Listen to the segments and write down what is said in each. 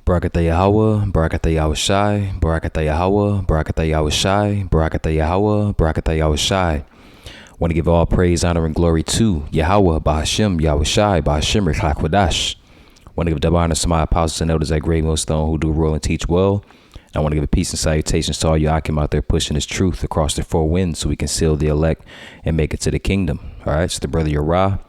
Barakatah Yahweh, Barakatah Yahushai, Barakatah Yahweh, Barakatah Yahushai, Barakatah Yahweh, Barakatah Yahushai. Want to give all praise, honor, and glory to Yahweh, Bahashem, Yahushai, Bahashem, Rechakwadash. Want to give double honor to my apostles and elders at Great Millstone who do rule and teach well. I want to give a peace and salutations to all you Akim out there pushing this truth across the four winds so we can seal the elect and make it to the kingdom. All right, it's the brother Yerah.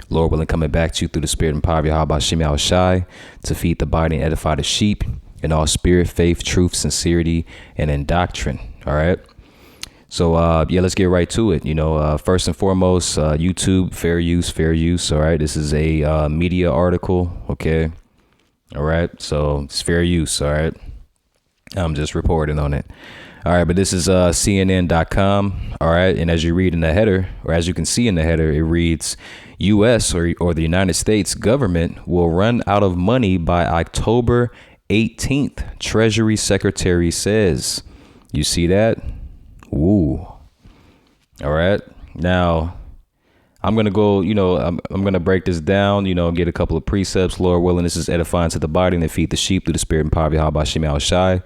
Lord willing, coming back to you through the spirit and power of Yahweh Shem Yahushai to feed the body and edify the sheep in all spirit, faith, truth, sincerity, and in doctrine. All right. So, let's get right to it. First and foremost, YouTube, fair use. All right. This is a media article. OK. All right. So it's fair use. All right. I'm just reporting on it. All right. But this is CNN.com. All right. And as you read in the header, or as you can see in the header, it reads U.S. or the United States government will run out of money by October 18th. Treasury Secretary says. You see that? Ooh. All right. Now, I'm going to go, I'm going to break this down, get a couple of precepts. Lord willing, this is edifying to the body and to feed the sheep through the spirit and power of Yahweh Shem Yahushai,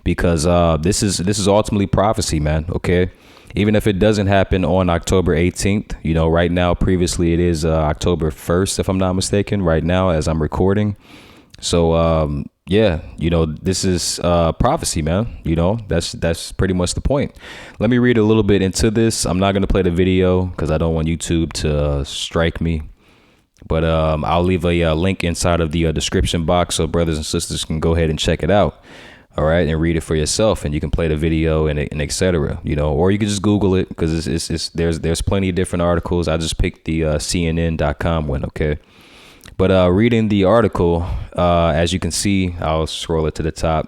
because this is ultimately prophecy, man. OK, even if it doesn't happen on October 18th, right now, previously it is October 1st, if I'm not mistaken, right now as I'm recording. So, this is prophecy, man. That's pretty much the point. Let me read a little bit into this. I'm not going to play the video because I don't want YouTube to strike me. But I'll leave a link inside of the description box so brothers and sisters can go ahead and check it out. All right. And read it for yourself, and you can play the video and et cetera, or you can just Google it because there's plenty of different articles. I just picked the CNN.com one. OK. But reading the article, as you can see, I'll scroll it to the top.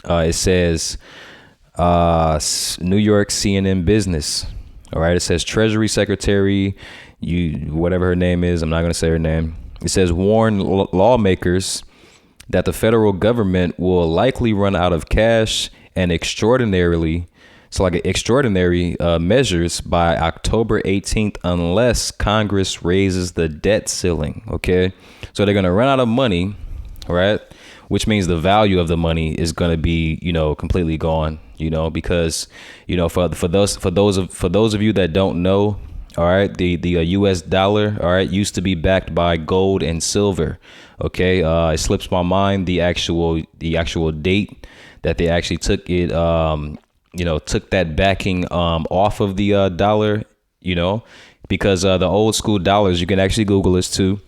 It says New York CNN Business. All right. It says Treasury Secretary, whatever her name is. I'm not going to say her name. It says warn lawmakers that the federal government will likely run out of cash and extraordinary measures by October 18th unless Congress raises the debt ceiling. OK, so they're going to run out of money. Right. Which means the value of the money is going to be, completely gone, because, for those of you that don't know. All right. The U.S. dollar. All right. Used to be backed by gold and silver. OK, it slips my mind the actual date that they actually took it. Took that backing off of the dollar, because the old school dollars, you can actually Google this too.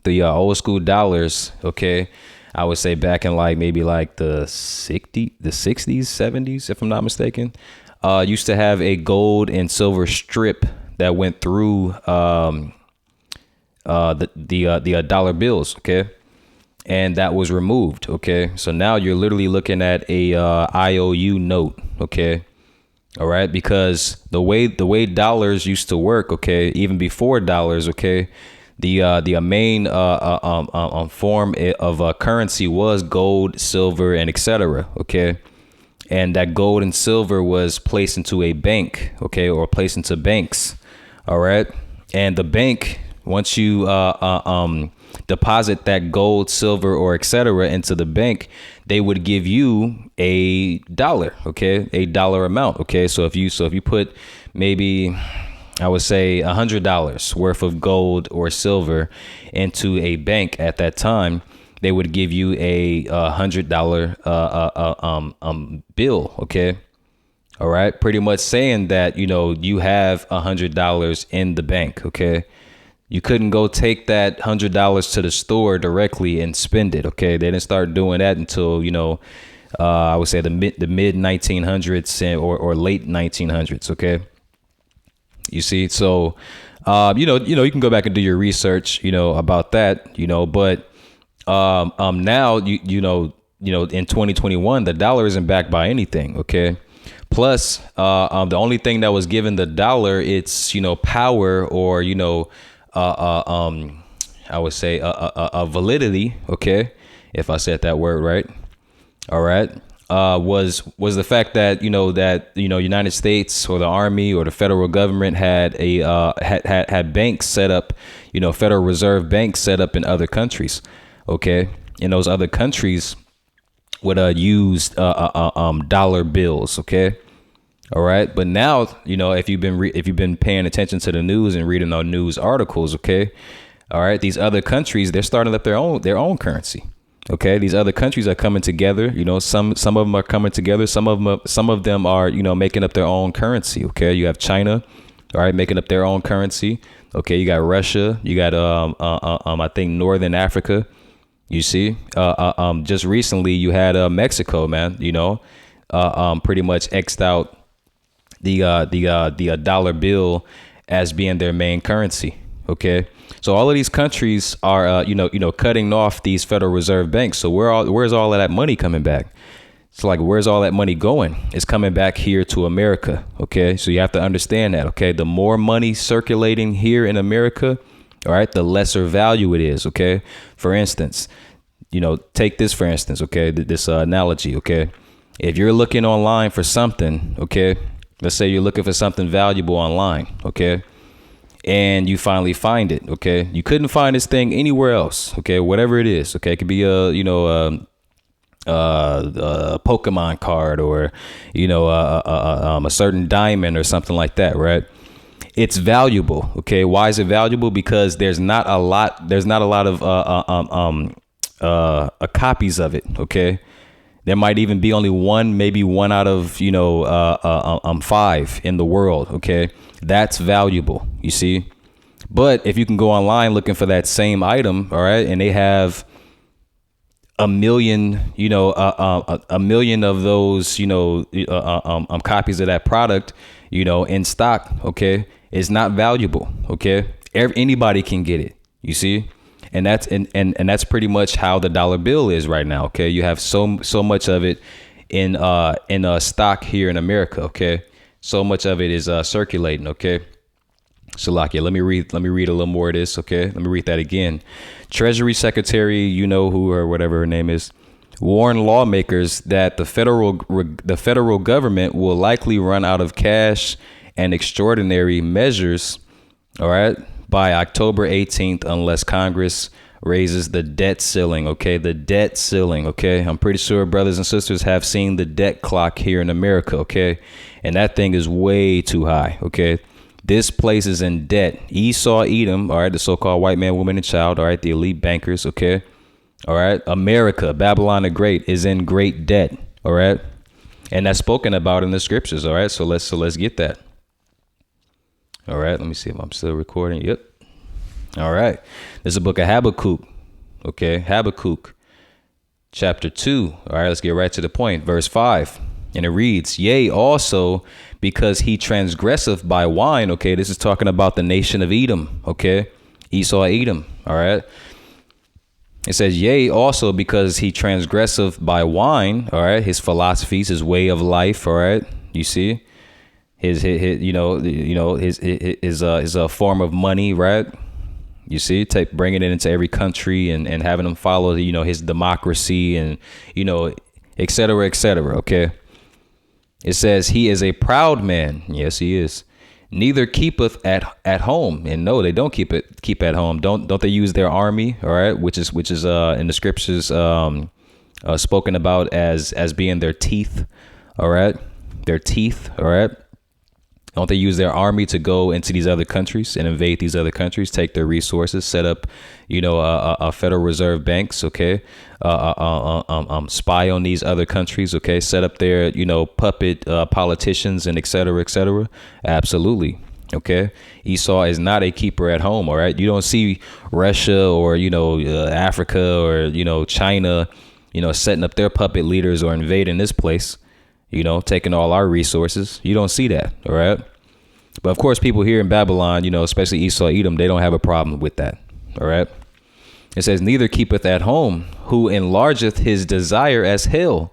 The old school dollars. OK, I would say back in maybe the 60s, 70s, if I'm not mistaken, used to have a gold and silver strip that went through the dollar bills. OK. And that was removed. OK, so now you're literally looking at a IOU note. OK. All right. Because the way dollars used to work. OK, even before dollars. OK, the main form of currency was gold, silver, and etc. OK, and that gold and silver was placed into a bank. OK, or placed into banks. All right. And the bank, once you deposit that gold, silver, or etc. into the bank, they would give you a dollar. OK, a dollar amount. OK, so if you put maybe, I would say $100 worth of gold or silver into a bank at that time, they would give you a $100 bill. OK. All right. Pretty much saying that, you have $100 in the bank. OK. You couldn't go take that $100 to the store directly and spend it. OK, they didn't start doing that until, I would say the mid 1900s or late 1900s. OK, you see, so, you can go back and do your research, about that, but now, in 2021, the dollar isn't backed by anything. OK. Plus, the only thing that was given the dollar, it's, power or, I would say a validity. OK, if I said that word right. All right. Was the fact that, United States or the Army or the federal government had had banks set up, Federal Reserve banks set up in other countries. OK. in those other countries would use dollar bills. Okay. All right. But now, if you've been paying attention to the news and reading our news articles. OK. All right. These other countries, they're starting up their own currency. OK. These other countries are coming together. Some of them are coming together. Some of them are, making up their own currency. OK. You have China. All right. Making up their own currency. OK. You got Russia. You got I think Northern Africa. You see, just recently you had Mexico, man, pretty much X'd out the dollar bill as being their main currency. OK, so all of these countries are, cutting off these Federal Reserve banks. So where's all of that money coming back? It's like, where's all that money going? It's coming back here to America. OK, so you have to understand that. OK, the more money circulating here in America, all right, the lesser value it is. OK, for instance, take this, for instance. OK, this analogy. OK, if you're looking online for something, OK, let's say you're looking for something valuable online. OK, and you finally find it. OK, you couldn't find this thing anywhere else. OK, whatever it is. OK, it could be a Pokemon card or, a certain diamond or something like that. Right. It's valuable. OK, why is it valuable? Because there's not a lot of copies of it. OK, there might even be only maybe one out of 5 in the world. OK, that's valuable, you see. But if you can go online looking for that same item, all right, and they have a million of those copies of that product in stock, okay, it's not valuable. Okay, anybody can get it, you see. And that's that's pretty much how the dollar bill is right now. OK, you have so much of it in stock here in America. OK, so much of it is circulating. OK, Salakia, let me read a little more of this. OK, let me read that again. Treasury Secretary, who or whatever her name is, warned lawmakers that the federal government will likely run out of cash and extraordinary measures. All right. By October 18th, unless Congress raises the debt ceiling. OK, the debt ceiling. OK, I'm pretty sure brothers and sisters have seen the debt clock here in America. OK, and that thing is way too high. OK, this place is in debt. Esau, Edom. All right, the so-called white man, woman, and child. All right, the elite bankers. OK, all right. America, Babylon the Great, is in great debt. All right, and that's spoken about in the scriptures. All right, so let's get that. All right, let me see if I'm still recording. Yep. All right. There's a book of Habakkuk. Okay, Habakkuk chapter 2. All right, let's get right to the point. Verse 5. And it reads, yea, also because he transgresseth by wine. Okay, this is talking about the nation of Edom. Okay, Esau, Edom. All right. It says, yea, also because he transgresseth by wine. All right, his philosophies, his way of life. All right, you see. His a form of money, right? You see, bringing it into every country and having them follow, his democracy and, et cetera, et cetera. OK, it says he is a proud man. Yes, he is. Neither keepeth at home. And no, they don't keep at home. Don't they use their army? All right, which is in the scriptures spoken about as being their teeth. All right, their teeth. All right. Don't they use their army to go into these other countries and invade these other countries, take their resources, set up, a Federal Reserve banks, okay, spy on these other countries, okay, set up their, puppet politicians and et cetera, et cetera. Absolutely. Okay. Esau is not a keeper at home. All right. You don't see Russia or, Africa or, China, setting up their puppet leaders or invading this place. Taking all our resources. You don't see that. All right. But of course, people here in Babylon, especially Esau, Edom, they don't have a problem with that. All right. It says, neither keepeth at home, who enlargeth his desire as hell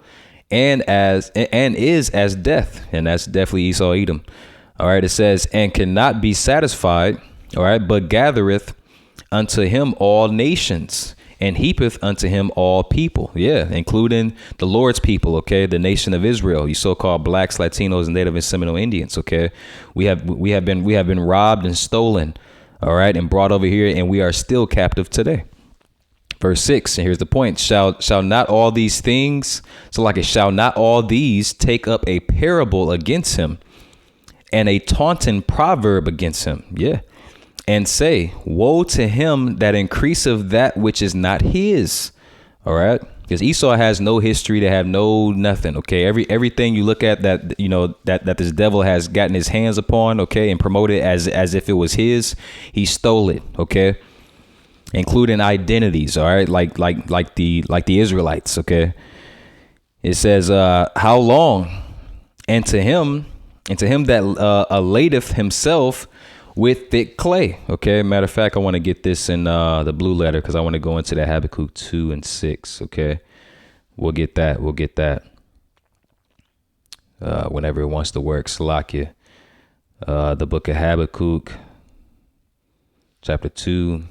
and is as death. And that's definitely Esau, Edom. All right. It says, and cannot be satisfied. All right. But gathereth unto him all nations. And heapeth unto him all people. Yeah, including the Lord's people. OK, the nation of Israel, you so-called blacks, Latinos, and Native and Seminole Indians. OK, we have been robbed and stolen. All right, and brought over here, and we are still captive today. Verse 6, and here's the point. Shall not all these things, so like it, shall not all these take up a parable against him, and a taunting proverb against him? Yeah. And say, woe to him that increaseth that which is not his. All right. Because Esau has no history, to have no nothing. OK, everything you look at that, you know, that this devil has gotten his hands upon. OK, and promoted as if it was his. He stole it. OK, including identities. All right. Like the Israelites. OK, it says, how long? And to him that ladeth himself with thick clay. Okay. Matter of fact, I want to get this in the blue letter, because I want to go into the Habakkuk 2 and 6. Okay. We'll get that. Whenever it wants to work. Salakia. The book of Habakkuk, chapter 2.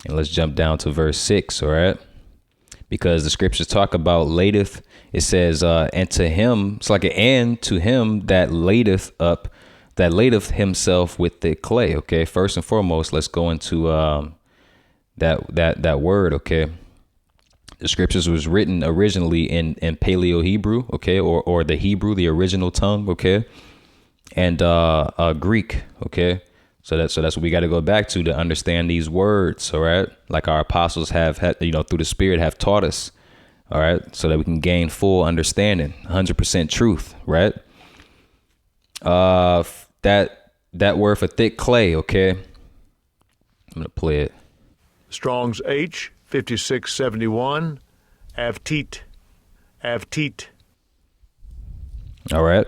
And let's jump down to verse 6. All right. Because the scriptures talk about ladeth. It says, and to him, it's like an and to him that ladeth himself with the clay. Okay. First and foremost, let's go into that word. Okay. The scriptures was written originally in Paleo Hebrew. Okay. Or the Hebrew, the original tongue. Okay. And Greek. Okay. So that's what we got to go back to understand these words. All right. Like our apostles have had, you know, through the Spirit have taught us. All right. So that we can gain full understanding, 100% truth. Right. That word for thick clay. Okay. I'm going to play it. Strong's H 5671. Avteet. All right.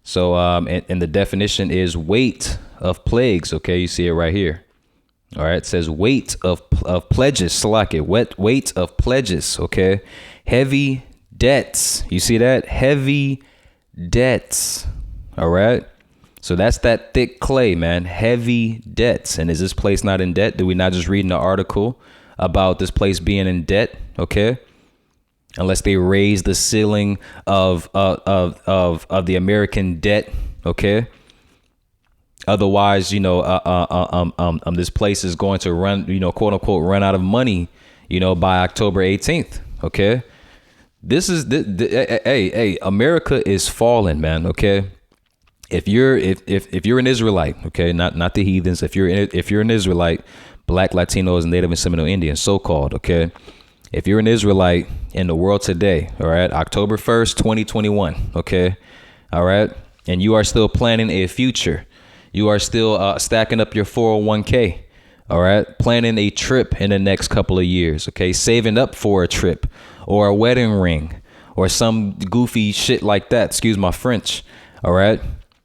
So, and the definition is weight of plagues. Okay. You see it right here. All right. It says weight of pledges. Salaki. Weight of pledges. Okay. Heavy debts. You see that? Heavy debts. All right. So that's that thick clay, man. Heavy debts. And is this place not in debt? Did we not just read in the article about this place being in debt? Okay. Unless they raise the ceiling of the American debt. Okay. Otherwise, you know, this place is going to run, you know, quote unquote, run out of money, you know, by October 18th. Okay. This is hey, America is falling, man. Okay. If you're an Israelite, okay, not the heathens, if you're an Israelite, Black, Latinos, Native and Seminole Indians, so-called, okay, if you're an Israelite in the world today, all right, October 1st, 2021, okay, all right, and you are still planning a future, you are still stacking up your 401k, all right, planning a trip in the next couple of years, okay, saving up for a trip or a wedding ring or some goofy shit like that, excuse my French, all right.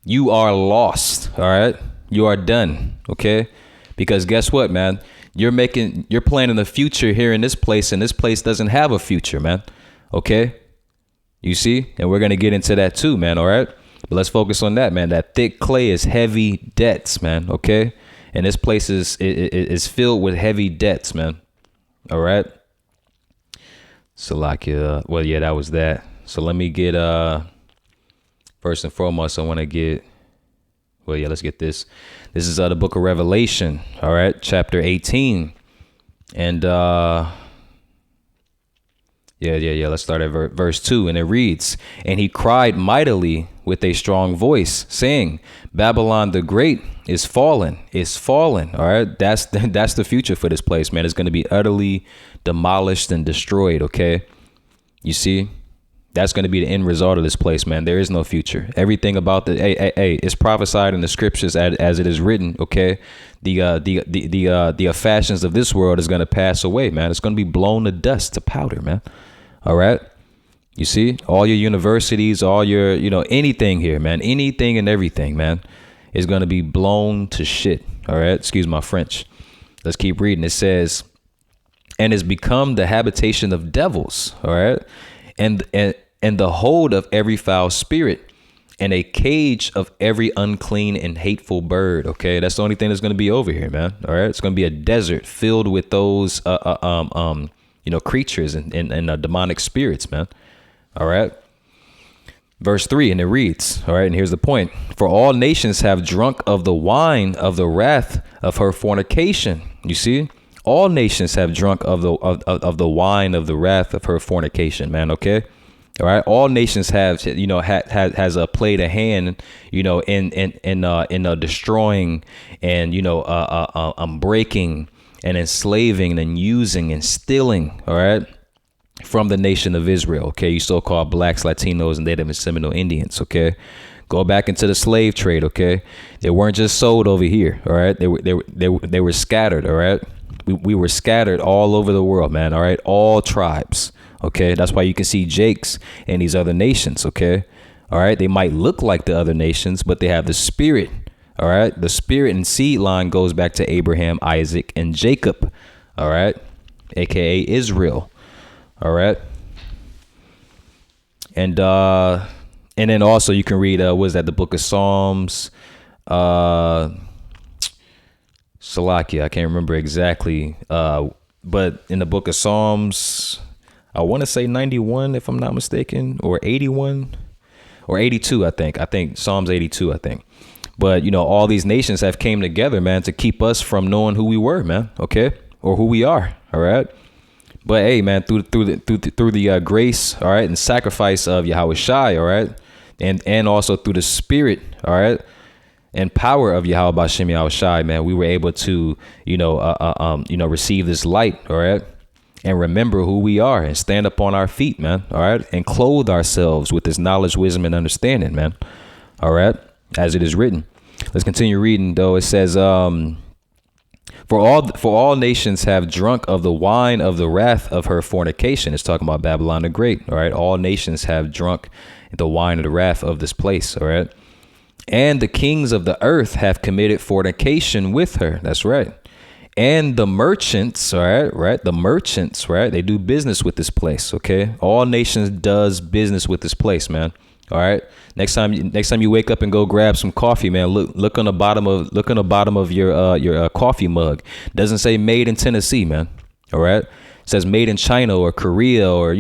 You are lost. All right. You are done. OK, because guess what, man? You're planning a future here in this place, and this place doesn't have a future, man. OK, you see, and we're going to get into that, too, man. All right. But let's focus on that, man. That thick clay is heavy debts, man. OK, and this place is filled with heavy debts, man. All right. So like, well, yeah, that was that. So let me get first and foremost, I want to get, well, yeah, let's get this. This is the book of Revelation, all right, chapter 18. And let's start at verse 2. And it reads, and he cried mightily with a strong voice, saying, Babylon the Great is fallen, all right? That's the future for this place, man. It's going to be utterly demolished and destroyed, okay? You see? That's going to be the end result of this place, man. There is no future. Everything about it's prophesied in the scriptures as it is written. Okay, the fashions of this world is going to pass away, man. It's going to be blown to dust, to powder, man. All right. You see, all your universities, all your, you know, anything here, man, anything and everything, man, is going to be blown to shit. All right. Excuse my French. Let's keep reading. It says, and has become the habitation of devils. All right. And the hold of every foul spirit, and a cage of every unclean and hateful bird. Okay, that's the only thing that's going to be over here, man. All right, it's going to be a desert filled with those, creatures and demonic spirits, man. All right. Verse 3, and it reads, all right, and here's the point. For all nations have drunk of the wine of the wrath of her fornication. You see, All nations have drunk of the wine of the wrath of her fornication, man. Okay. All right. All nations have, has played a hand, in destroying and, breaking and enslaving and using and stealing. All right. From the nation of Israel. Okay. You so-called blacks, Latinos, and Native and Seminole Indians. Okay. Go back into the slave trade. Okay. They weren't just sold over here. All right. They were scattered. All right. We were scattered all over the world, man. All right. All tribes. Okay. That's why you can see Jakes and these other nations. Okay. All right. They might look like the other nations, but they have the spirit. All right. The spirit and seed line goes back to Abraham, Isaac, and Jacob. All right. AKA Israel. All right. And then also you can read, what is that? The book of Psalms, Salakia, I can't remember exactly, but in the book of Psalms, I want to say 91, if I'm not mistaken, or 81 or 82, I think Psalms 82, I think. But, all these nations have came together, man, to keep us from knowing who we were, man. OK, or who we are. All right. But hey, man, through the grace, all right, and sacrifice of Yahweh Shai, all right, and also through the spirit, all right, and power of Yahweh Bashem Yahweh Shai, man, we were able to, receive this light, all right, and remember who we are and stand up on our feet, man, all right, and clothe ourselves with this knowledge, wisdom, and understanding, man, all right, as it is written. Let's continue reading, though. It says, For all nations have drunk of the wine of the wrath of her fornication. It's talking about Babylon the Great. All right. All nations have drunk the wine of the wrath of this place. All right. And the kings of the earth have committed fornication with her. That's right. And the merchants, all right, right. The merchants, right. They do business with this place. OK. All nations does business with this place, man. All right. Next time you wake up and go grab some coffee, man, look on the bottom of your coffee mug. Doesn't say made in Tennessee, man. All right. It says made in China or Korea or,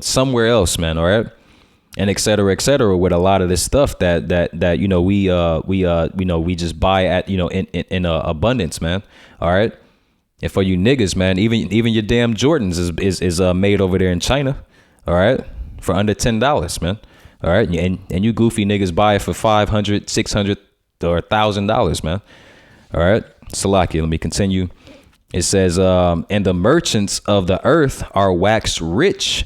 somewhere else, man. All right. And et cetera, with a lot of this stuff that we just buy at, in abundance, man. All right. And for you niggas, man, even your damn Jordans is made over there in China. All right. For under $10, man. All right. And you goofy niggas buy it for $500, $600 or $1,000, man. All right. Salakia, let me continue. It says, and the merchants of the earth are waxed rich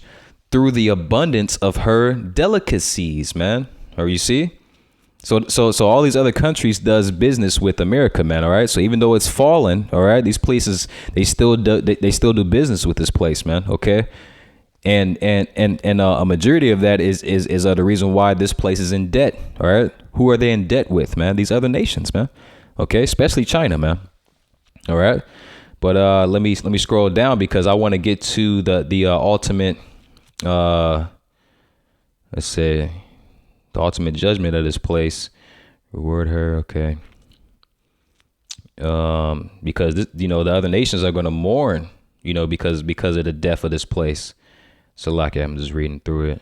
through the abundance of her delicacies, man. Or you see? So all these other countries does business with America, man. All right. So even though it's fallen, all right, these places, they still do business with this place, man. OK. And a majority of that is the reason why this place is in debt. All right. Who are they in debt with, man? These other nations, man. OK, especially China, man. All right. But let me scroll down because I want to get to the ultimate. Let's say the ultimate judgment of this place. Reward her. OK. Because the other nations are going to mourn, because of the death of this place. So like I'm just reading through it.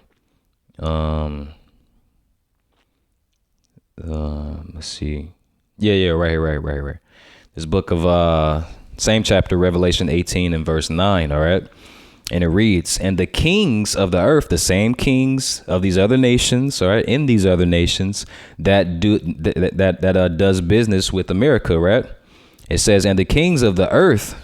Let's see. Yeah, right here. This book of same chapter, Revelation 18 and verse 9. All right. And it reads, and the kings of the earth, the same kings of these other nations, all right, in these other nations that does business with America, right? It says, and the kings of the earth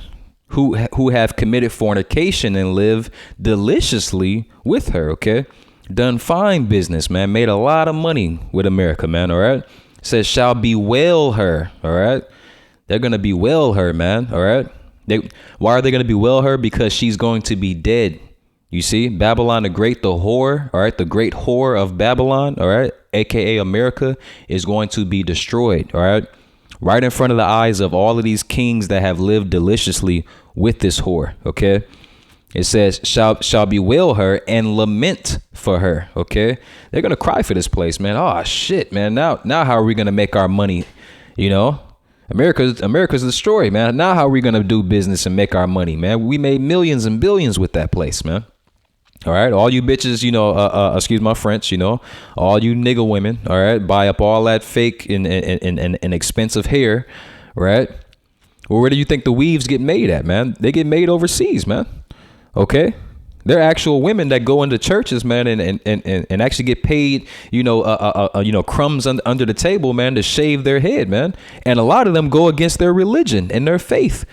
who have committed fornication and live deliciously with her, okay? Done fine business, man. Made a lot of money with America, man, all right? It says, shall bewail her, all right? They're going to bewail her, man, all right? Why are they going to bewail her? Because she's going to be dead. You see, Babylon the Great, the whore, all right? The great whore of Babylon, all right? AKA America is going to be destroyed, all right? Right in front of the eyes of all of these kings that have lived deliciously with this whore. OK, it says shall bewail her and lament for her. OK, they're going to cry for this place, man. Oh, shit, man. Now, how are we going to make our money? America's destroyed, man. Now, how are we going to do business and make our money, man? We made millions and billions with that place, man. All right. All you bitches, excuse my French, all you nigga women. All right. Buy up all that fake and expensive hair. Right. Well, where do you think the weaves get made at, man? They get made overseas, man. Okay. They're actual women that go into churches, man, and actually get paid, crumbs under the table, man, to shave their head, man. And a lot of them go against their religion and their faith,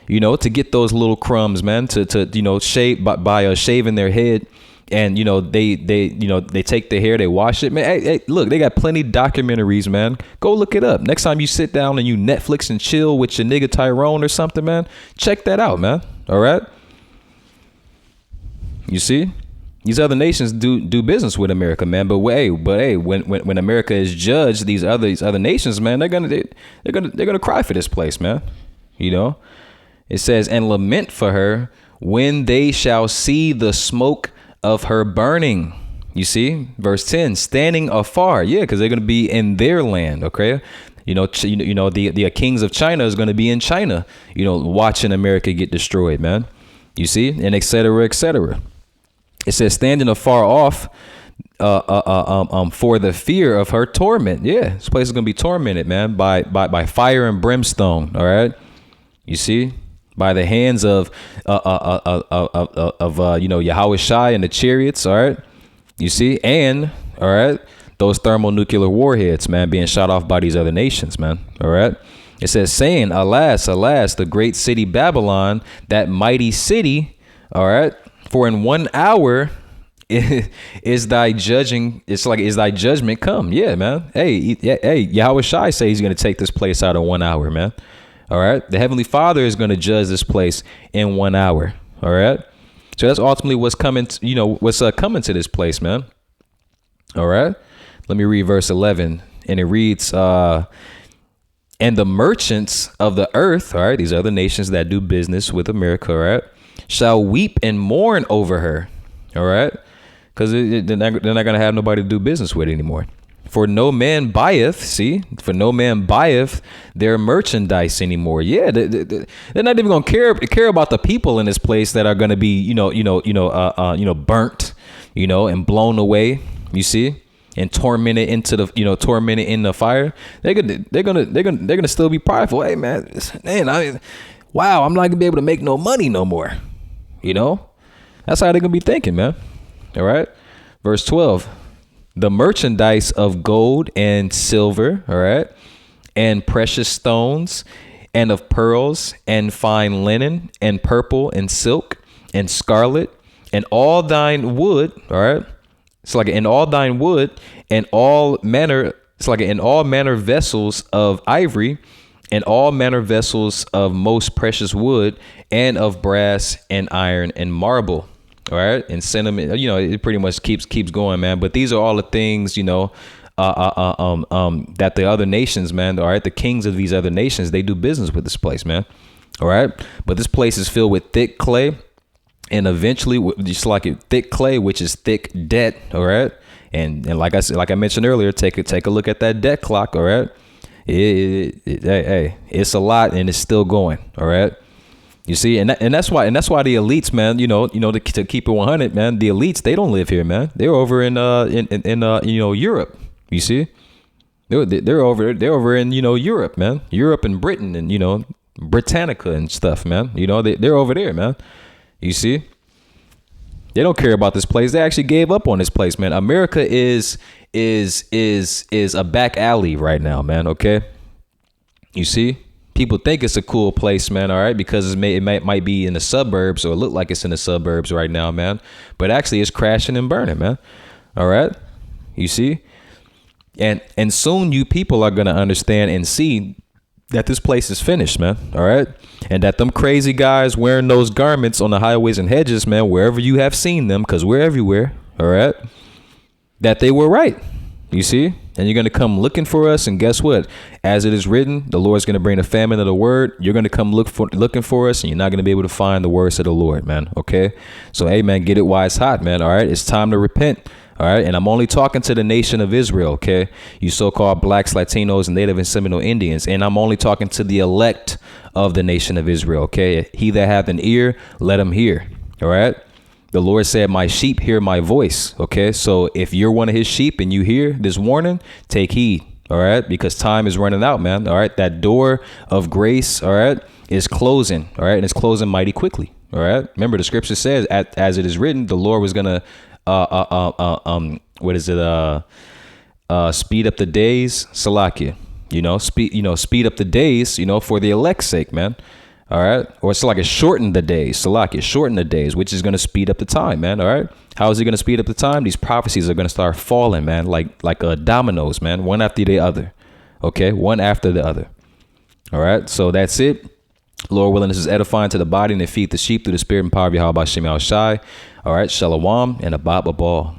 to get those little crumbs, man, to shave by shaving their head. And, they take the hair, they wash it, man. Hey, look, they got plenty of documentaries, man. Go look it up. Next time you sit down and you Netflix and chill with your nigga Tyrone or something, man, check that out, man. All right. You see, these other nations do business with America, man. But when America is judged, these other nations, man, they're gonna cry for this place, man. It says, and lament for her when they shall see the smoke of her burning. You see, verse 10, standing afar, because they're gonna be in their land. Okay. The kings of China is gonna be in China, watching America get destroyed, man. You see, and et cetera, et cetera. It says, standing afar off for the fear of her torment. Yeah, this place is going to be tormented, man, by fire and brimstone. All right. You see, by the hands of Yahweh Shai and the chariots. All right. You see, and all right, those thermonuclear warheads, man, being shot off by these other nations, man. All right. It says, saying, alas, alas, the great city Babylon, that mighty city. All right. For in 1 hour is thy judgment come. Yeah, man. Hey, Yahweh Shai say he's going to take this place out in 1 hour, man. All right. The Heavenly Father is going to judge this place in 1 hour. All right. So that's ultimately what's coming, coming to this place, man. All right. Let me read verse 11. And it reads, and the merchants of the earth, all right, these other nations that do business with America, all right, shall weep and mourn over her. All right. Because they're not going to have nobody to do business with anymore. For no man buyeth their merchandise anymore. Yeah. They're not even going to care about the people in this place that are going to be, burnt, and blown away. You see, and tormented into the, tormented in the fire. They're gonna still be prideful. Hey, man, wow, I'm not gonna be able to make no money no more. That's how they're gonna be thinking, man. All right. Verse 12, the merchandise of gold and silver, all right, and precious stones, and of pearls and fine linen and purple and silk and scarlet and all thine wood, all right. It's like in all thine wood and all manner. It's like in all manner vessels of ivory and all manner vessels of most precious wood and of brass and iron and marble. All right. And cinnamon, it pretty much keeps going, man. But these are all the things, that the other nations, man. All right. The kings of these other nations, they do business with this place, man. All right. But this place is filled with thick clay. And eventually, just like thick clay, which is thick debt. All right. And like I mentioned earlier, take a look at that debt clock. All right. It's a lot and it's still going. All right. You see, and that's why the elites, man, to keep it 100, man, the elites, they don't live here, man. They're over in Europe. You see, they're over in Europe, man, Europe and Britain and Britannica and stuff, man. They're over there, man. You see, they don't care about this place. They actually gave up on this place, man. America is a back alley right now, man. Okay, you see. People think it's a cool place, man. All right. Because it might be in the suburbs or look like it's in the suburbs right now, man. But actually it's crashing and burning, man. All right. You see, and soon you people are going to understand and see that this place is finished, man. All right. And that them crazy guys wearing those garments on the highways and hedges, man, wherever you have seen them, because we're everywhere. All right. That they were right. You see, and you're going to come looking for us. And guess what? As it is written, the Lord's going to bring the famine of the word. You're going to come looking for us, and you're not going to be able to find the words of the Lord, man. OK, so, hey, man, get it while it's hot, man. All right. It's time to repent. All right. And I'm only talking to the nation of Israel. OK, you so-called blacks, Latinos, and Native and Seminole Indians. And I'm only talking to the elect of the nation of Israel. OK, he that hath an ear, let him hear. All right. The Lord said, my sheep hear my voice. OK, so if you're one of his sheep and you hear this warning, take heed. All right, because time is running out, man. All right, that door of grace. All right, is closing. All right. And it's closing mighty quickly. All right. Remember, the scripture says, as it is written, the Lord was going to, speed up the days, Salakia, speed up the days, for the elect's sake, man. All right. Or it's like a shorten the days, Salakia, shorten the days, which is going to speed up the time, man. All right. How is it going to speed up the time? These prophecies are going to start falling, man, like dominoes, man, one after the other. Okay. One after the other. All right. So that's it. Lord willing, this is edifying to the body and the feet, the sheep through the spirit and power of Yahweh Shem Shai. All right. Shalom and Abba Babal.